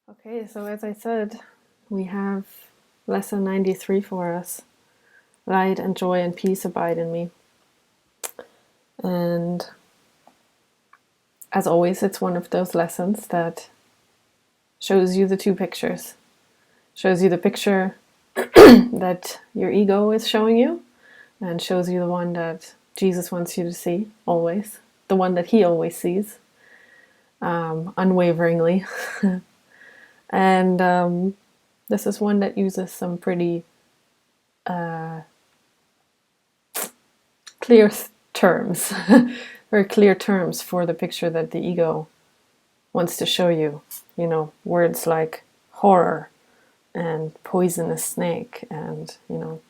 Okay, so as I said, we have lesson 93 for us. Light and joy and peace abide in me. And as always, it's one of those lessons that shows you the two pictures. Shows you the picture that your ego is showing you, and shows you the one that Jesus wants you to see, always. The one that he always sees, unwaveringly. And this is one that uses some pretty clear terms, very clear terms for the picture that the ego wants to show you. You know, words like horror and poisonous snake, and you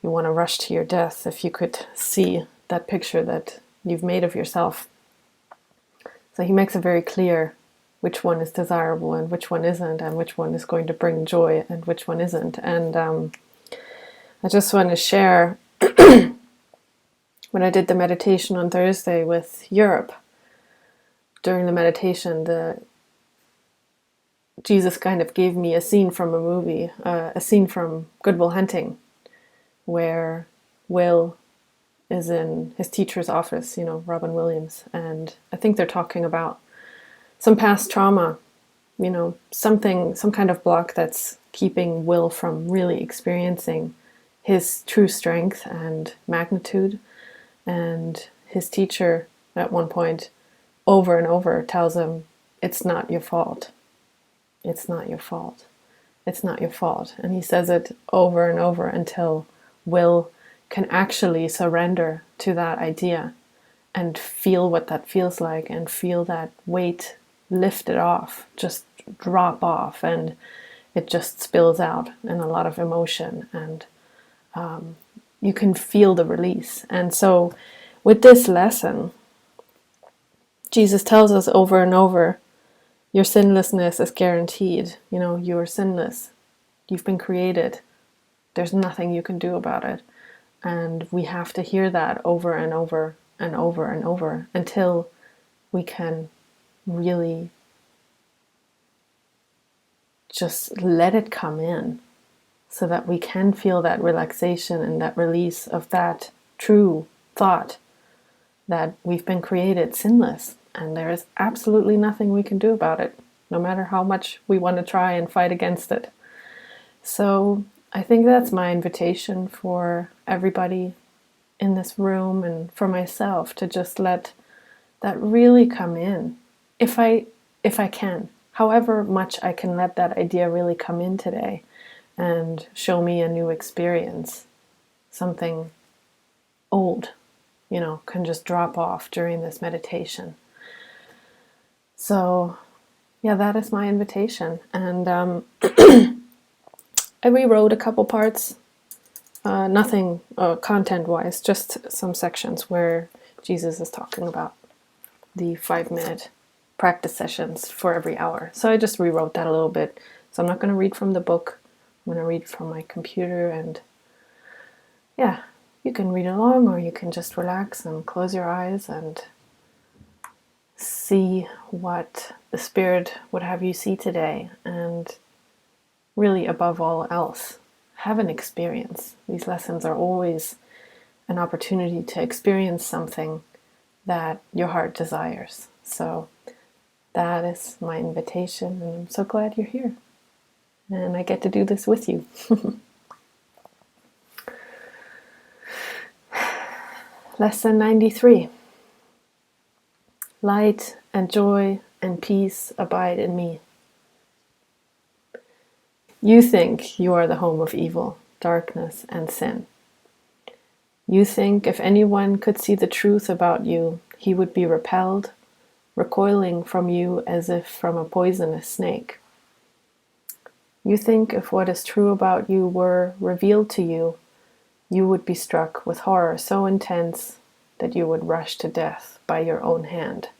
want to rush to your death if you could see that picture that you've made of yourself. So he makes it very clear which one is desirable and which one isn't, and which one is going to bring joy and which one isn't. And I just want to share when I did the meditation on Thursday with Europe. During the meditation, Jesus kind of gave me a scene from a movie, a scene from Good Will Hunting, where Will is in his teacher's office, Robin Williams, and I think they're talking about some past trauma, some kind of block that's keeping Will from really experiencing his true strength and magnitude. And his teacher at one point over and over tells him, it's not your fault. It's not your fault. It's not your fault. And he says it over and over until Will can actually surrender to that idea and feel what that feels like, and feel that weight lifted off, just drop off, and it just spills out in a lot of emotion, and you can feel the release. And so with this lesson, Jesus tells us over and over, your sinlessness is guaranteed. You are sinless. You've been created. There's nothing you can do about it. And we have to hear that over and over and over and over until we can really just let it come in, so that we can feel that relaxation and that release of that true thought that we've been created sinless, and there is absolutely nothing we can do about it, no matter how much we want to try and fight against it. So I think that's my invitation for everybody in this room, and for myself, to just let that really come in, if I can, however much I can let that idea really come in today and show me a new experience. Something old, can just drop off during this meditation. So yeah, that is my invitation. And I rewrote a couple parts, nothing content-wise, just some sections where Jesus is talking about the 5-minute practice sessions for every hour. So I just rewrote that a little bit. So I'm not going to read from the book. I'm going to read from my computer, and yeah, you can read along, or you can just relax and close your eyes and see what the Spirit would have you see today. And really, above all else, have an experience. These lessons are always an opportunity to experience something that your heart desires. So that is my invitation, and I'm so glad you're here. And I get to do this with you. Lesson 93. Light and joy and peace abide in me. You think you are the home of evil, darkness, and sin. You think if anyone could see the truth about you, he would be repelled, recoiling from you as if from a poisonous snake. You think if what is true about you were revealed to you, you would be struck with horror so intense that you would rush to death by your own hand,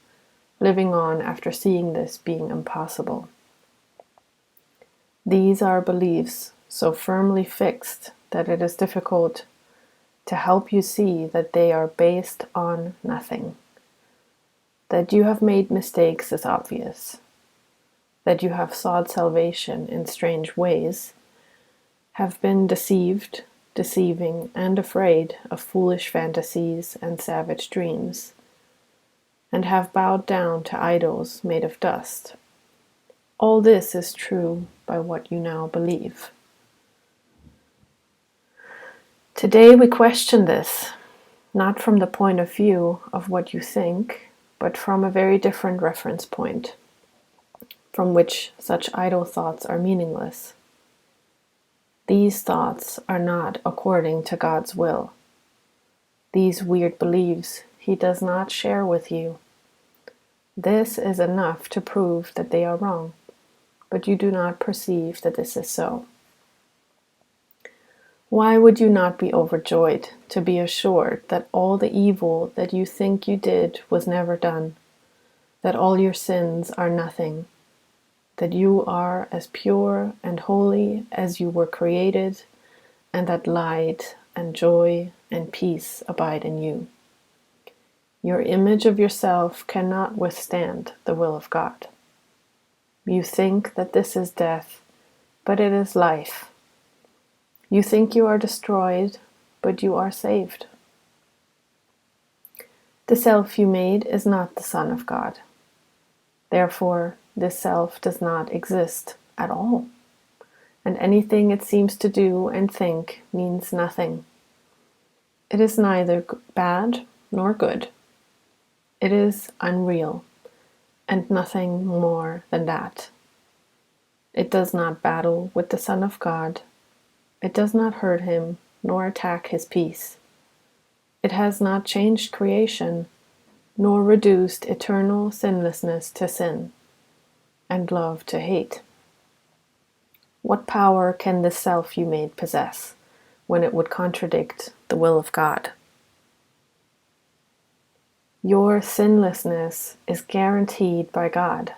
living on after seeing this being impossible. These are beliefs so firmly fixed that it is difficult to help you see that they are based on nothing. That you have made mistakes is obvious. that you have sought salvation in strange ways, have been deceived, deceiving, and afraid of foolish fantasies and savage dreams, and have bowed down to idols made of dust. All this is true by what you now believe. Today we question this, not from the point of view of what you think, but from a very different reference point, from which such idle thoughts are meaningless. These thoughts are not according to God's will. These weird beliefs He does not share with you. This is enough to prove that they are wrong, but you do not perceive that this is so. Why would you not be overjoyed to be assured that all the evil that you think you did was never done, that all your sins are nothing, that you are as pure and holy as you were created, and that light and joy and peace abide in you? Your image of yourself cannot withstand the will of God. You think that this is death, but it is life. You think you are destroyed, but you are saved. The self you made is not the Son of God. Therefore, this self does not exist at all, and anything it seems to do and think means nothing. It is neither bad nor good. It is unreal, and nothing more than that. It does not battle with the Son of God. It does not hurt him, nor attack his peace. It has not changed creation, nor reduced eternal sinlessness to sin, and love to hate. What power can this self you made possess, when it would contradict the will of God? Your sinlessness is guaranteed by God.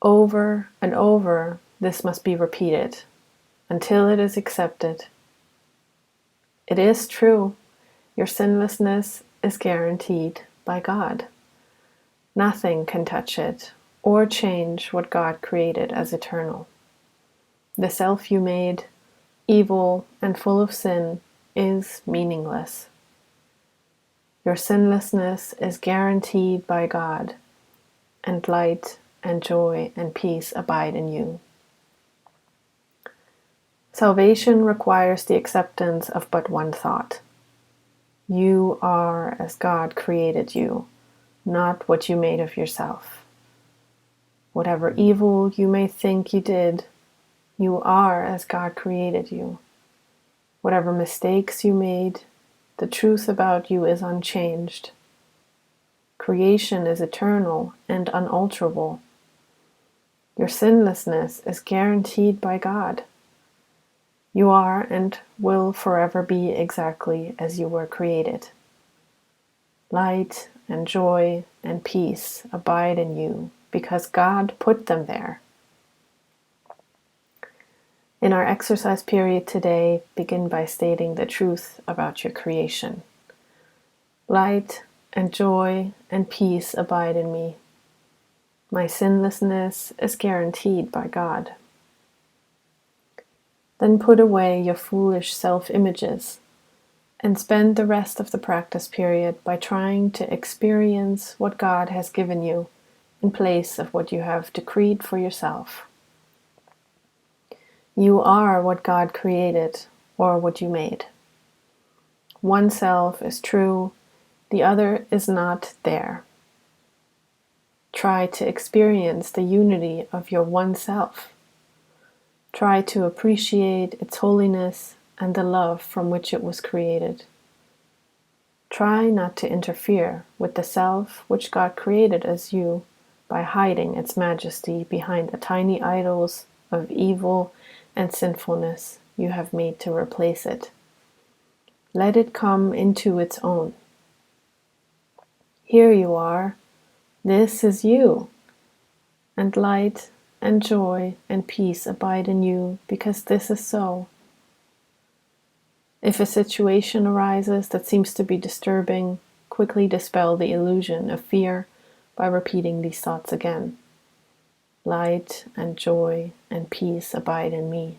Over and over, this must be repeated, until it is accepted. It is true, your sinlessness is guaranteed by God. Nothing can touch it or change what God created as eternal. The self you made, evil and full of sin, is meaningless. Your sinlessness is guaranteed by God, and light and joy and peace abide in you. Salvation requires the acceptance of but one thought. You are as God created you, not what you made of yourself. Whatever evil you may think you did, you are as God created you. Whatever mistakes you made, the truth about you is unchanged. Creation is eternal and unalterable. Your sinlessness is guaranteed by God. You are and will forever be exactly as you were created. Light and joy and peace abide in you because God put them there. In our exercise period today, begin by stating the truth about your creation. Light and joy and peace abide in me. My sinlessness is guaranteed by God. Then put away your foolish self-images and spend the rest of the practice period by trying to experience what God has given you in place of what you have decreed for yourself. You are what God created or what you made. One self is true, the other is not there. Try to experience the unity of your one self. Try to appreciate its holiness and the love from which it was created. Try not to interfere with the self which God created as you by hiding its majesty behind the tiny idols of evil and sinfulness you have made to replace it. Let it come into its own. Here you are. This is you. And light and joy and peace abide in you because this is so. If a situation arises that seems to be disturbing, quickly dispel the illusion of fear by repeating these thoughts again. Light and joy and peace abide in me.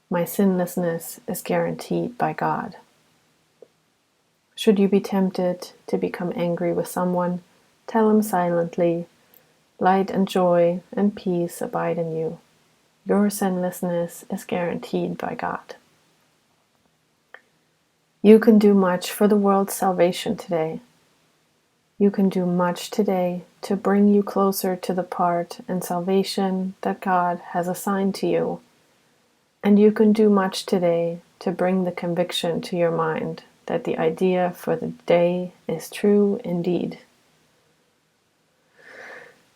My sinlessness is guaranteed by God. Should you be tempted to become angry with someone, tell him silently, light and joy and peace abide in you. Your sinlessness is guaranteed by God. You can do much for the world's salvation today. You can do much today to bring you closer to the part and salvation that God has assigned to you. And you can do much today to bring the conviction to your mind that the idea for the day is true indeed.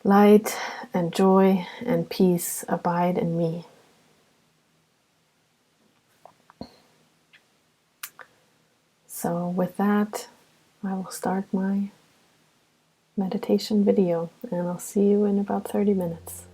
Light and joy and peace abide in me. So with that, I will start my meditation video, and I'll see you in about 30 minutes.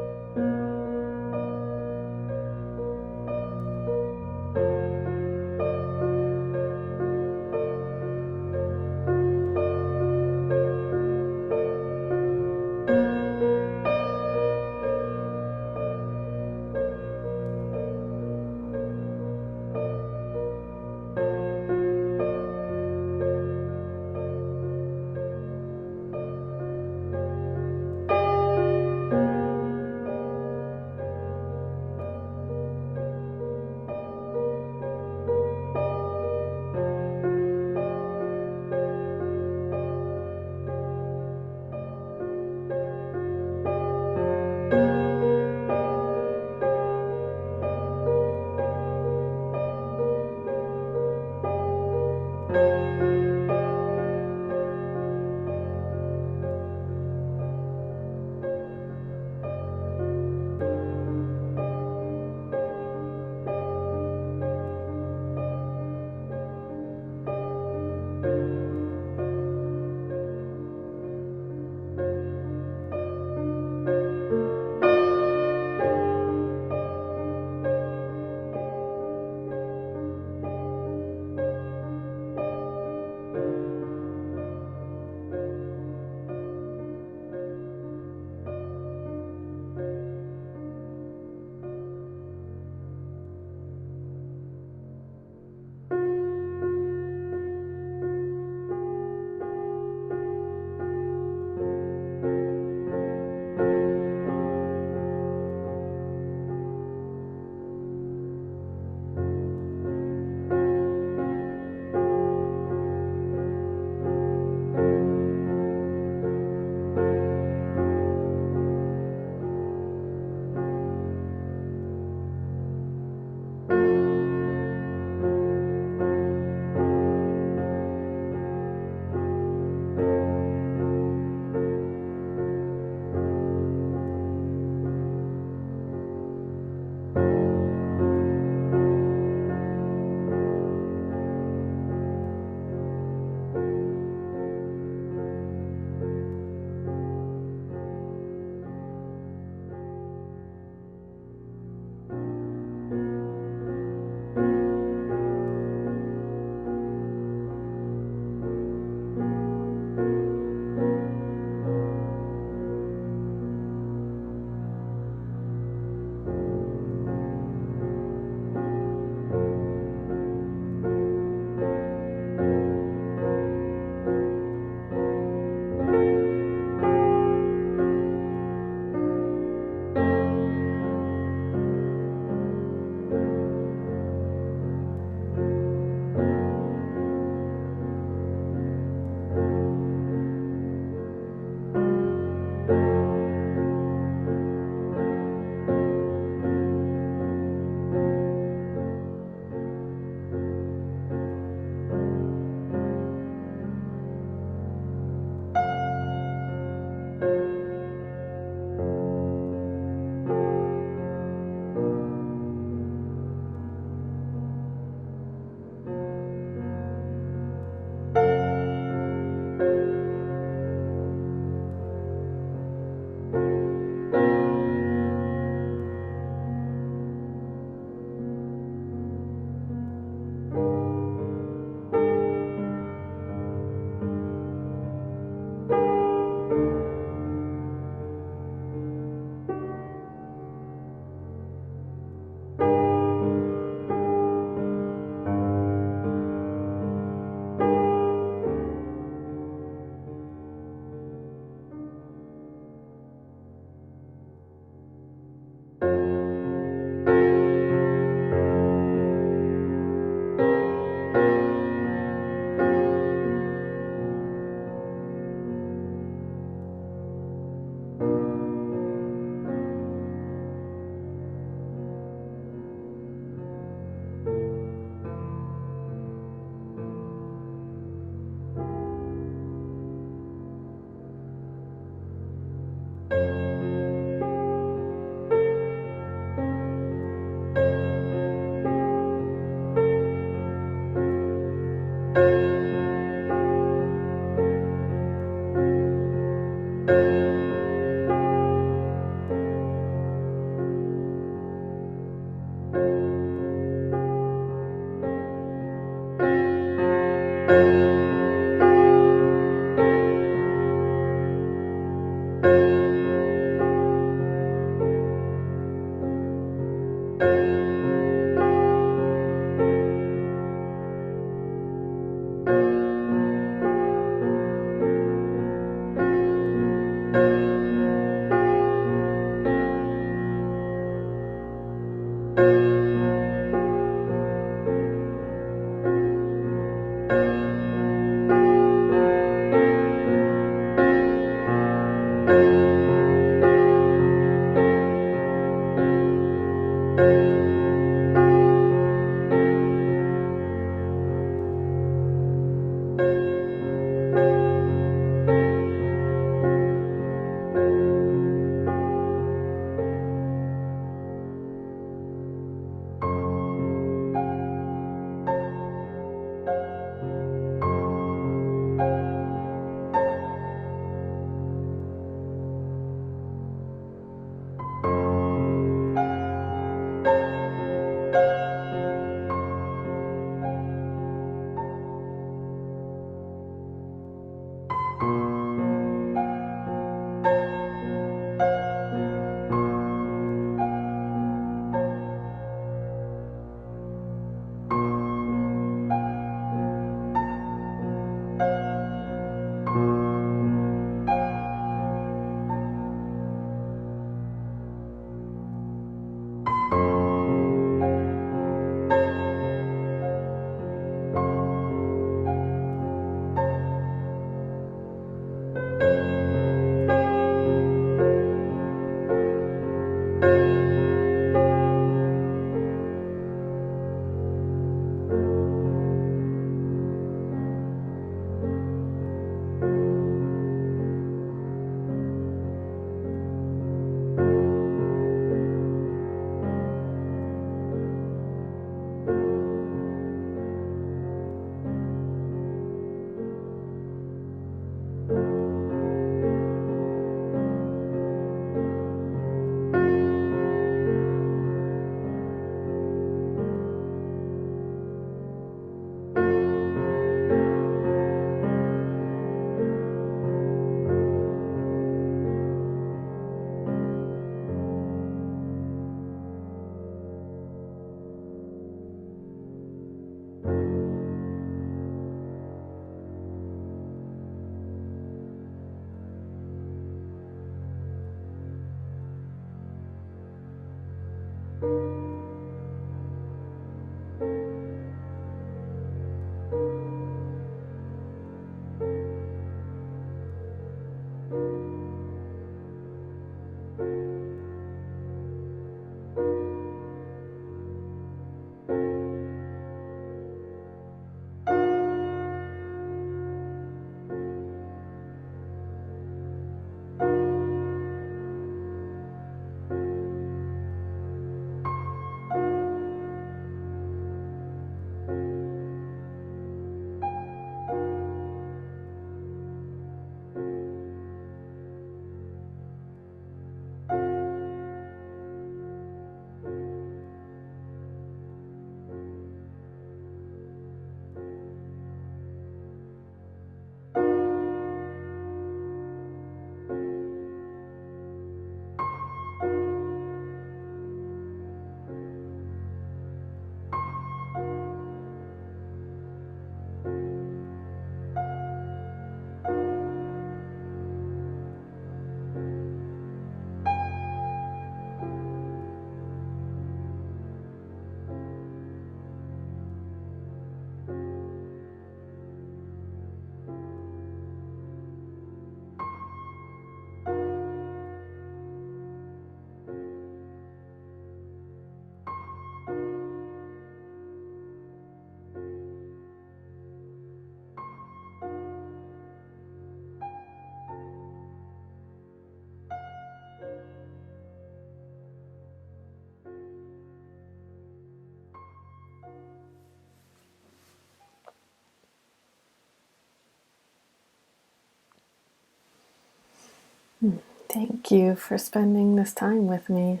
Thank you for spending this time with me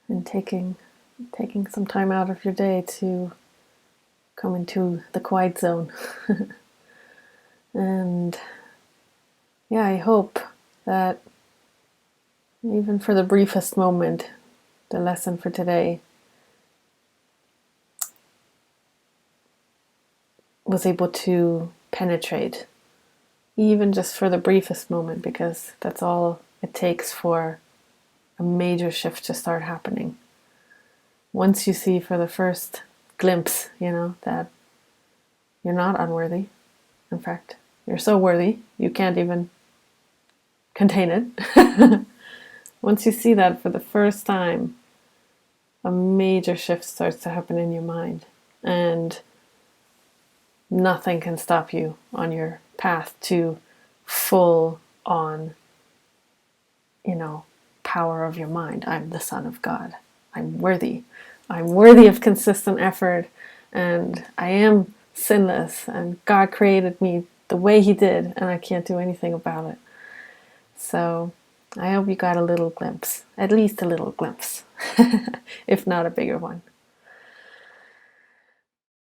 and taking some time out of your day to come into the quiet zone. And yeah, I hope that even for the briefest moment, the lesson for today was able to penetrate, even just for the briefest moment, because that's all it takes for a major shift to start happening. Once you see for the first glimpse, that you're not unworthy. In fact, you're so worthy, you can't even contain it. Once you see that for the first time, a major shift starts to happen in your mind. And nothing can stop you on your path to full on, power of your mind. I'm the Son of God. I'm worthy. I'm worthy of consistent effort. And I am sinless. And God created me the way He did. And I can't do anything about it. So I hope you got a little glimpse. At least a little glimpse. If not a bigger one.